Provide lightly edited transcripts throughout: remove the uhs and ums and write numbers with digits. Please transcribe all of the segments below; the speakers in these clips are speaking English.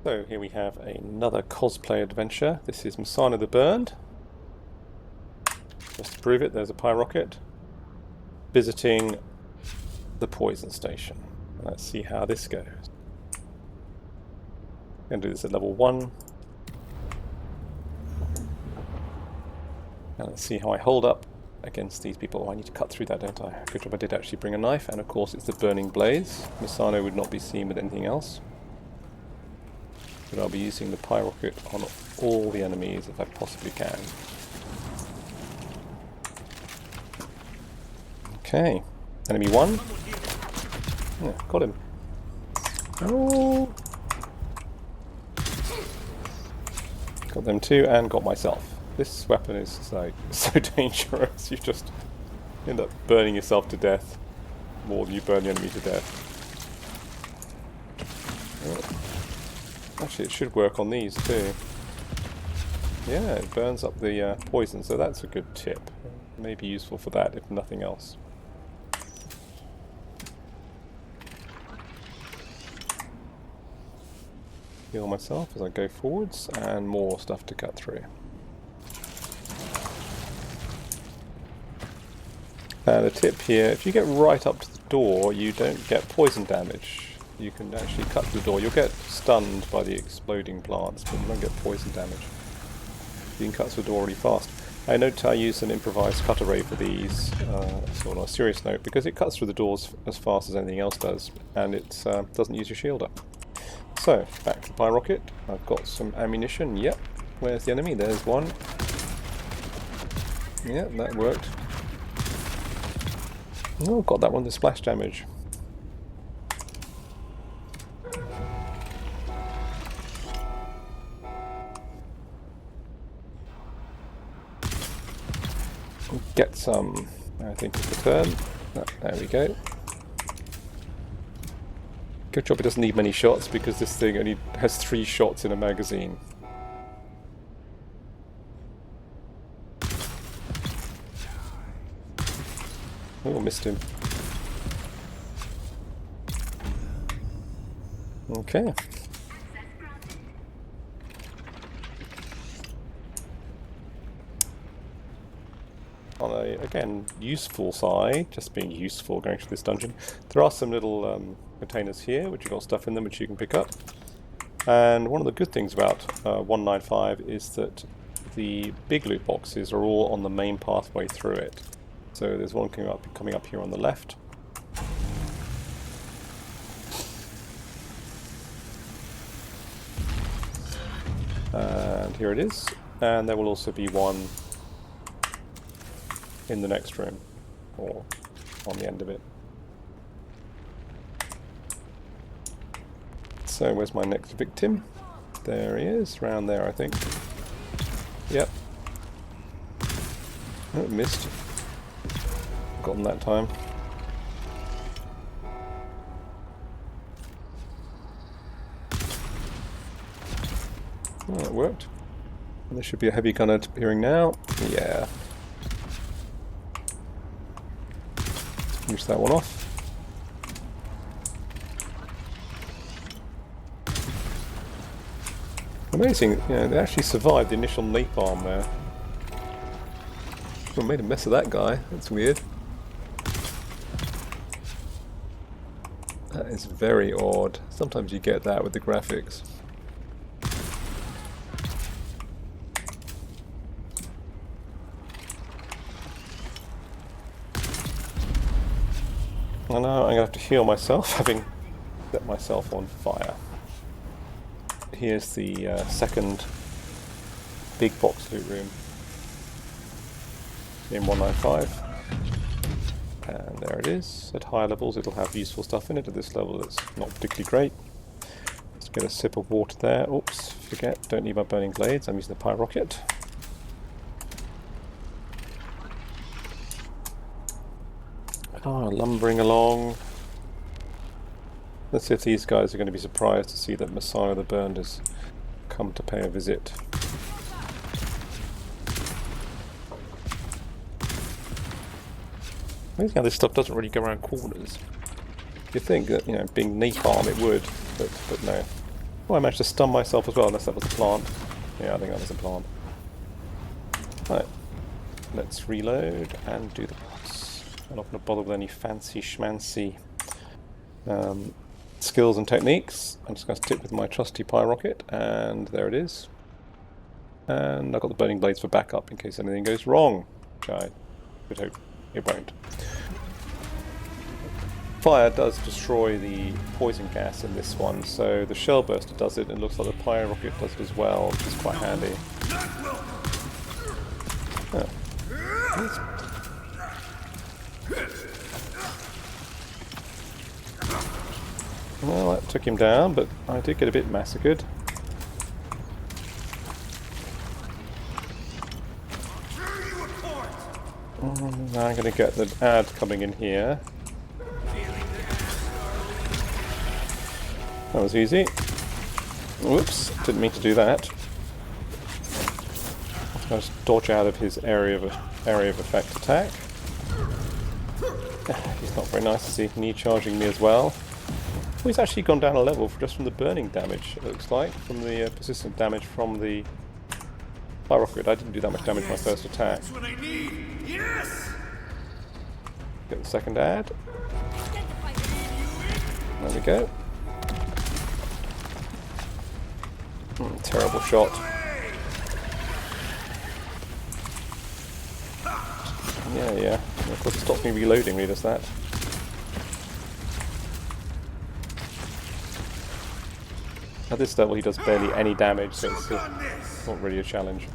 So here we have another cosplay adventure. This is Masano the Burned. Just to prove it, there's a Pyrocket visiting the poison station. Let's see how this goes. I'm going to do this at level 1. And let's see how I hold up against these people. Oh, I need to cut through that, don't I? Good job I did actually bring a knife, and of course it's the burning blaze. Masano would not be seen with anything else. But I'll be using the Pyrocket on all the enemies if I possibly can. Okay, enemy 1. Yeah, got him. Oh. Got them 2 and got myself. This weapon is so dangerous. You just end up burning yourself to death more than you burn the enemy to death. Actually, it should work on these too. Yeah, it burns up the poison, so that's a good tip. May be useful for that, if nothing else. Heal myself as I go forwards, and more stuff to cut through. And a tip here, if you get right up to the door, you don't get poison damage. You can actually cut through the door. You'll get stunned by the exploding plants, but you won't get poison damage. You can cut through the door really fast. I note I use an improvised cutter ray for these, so on a serious note, because it cuts through the doors as fast as anything else does, and it doesn't use your shield up. So, back to the Pyrocket. I've got some ammunition. Yep. Where's the enemy? There's one. Yep, that worked. Oh, got that one, the splash damage. Get some, I think it's the turn. Oh, there we go. Good job it doesn't need many shots, because this thing only has 3 shots in a magazine. Oh, missed him. Okay. On a, again, useful side, just being useful going through this dungeon, there are some little containers here which have got stuff in them which you can pick up. And one of the good things about 195 is that the big loot boxes are all on the main pathway through it. So there's one coming up here on the left. And here it is. And there will also be one in the next room, or on the end of it. So where's my next victim? There he is, round there I think. Yep. Oh, missed. Got him that time. Oh, that worked. And there should be a heavy gunner appearing now. Yeah. Finish that one off. Amazing, you know, they actually survived the initial napalm there. Well, made a mess of that guy. That's weird. That is very odd. Sometimes you get that with the graphics. I know I'm going to have to heal myself, having set myself on fire. Here's the second big box loot room in 195. And there it is. At higher levels it'll have useful stuff in it. At this level it's not particularly great. Let's get a sip of water there. Oops, forget, don't need my burning blades. I'm using the Pyrocket. Ah, lumbering along. Let's see if these guys are going to be surprised to see that Masano the Burned has come to pay a visit. Amazing how this stuff doesn't really go around corners. You'd think that, you know, being napalm it would, but no. Oh, I managed to stun myself as well, unless that was a plant. Yeah, I think that was a plant. Right, let's reload and do the bots. I'm not going to bother with any fancy schmancy skills and techniques. I'm just going to stick with my trusty Pyrocket, and there it is. And I've got the burning blades for backup in case anything goes wrong, which I would hope it won't. Fire does destroy the poison gas in this one, so the shellburster does it, and it looks like the Pyrocket does it as well, which is quite handy. Oh. Well, that took him down, but I did get a bit massacred. Now I'm going to get the ad coming in here. That was easy. Whoops, didn't mean to do that. I'll just dodge out of his area of effect attack. He's not very nice, is he? Knee charging me as well. Oh, he's actually gone down a level just from the burning damage, it looks like, from the persistent damage from the Pyrocket. I didn't do that much damage my first attack. That's what I need. Yes. Get the second ad. There we go. Terrible shot. Yeah. And of course it stops me reloading when he does that. At this level he does barely any damage, so it's not really a challenge.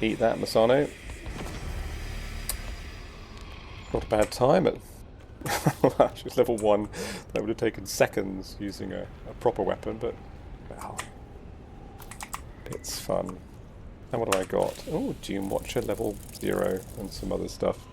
Eat that, Masano. Not a bad time at actually it's level 1. That would have taken seconds using a proper weapon, but wow. It's fun. And what have I got? Oh, Dune Watcher level 0 and some other stuff.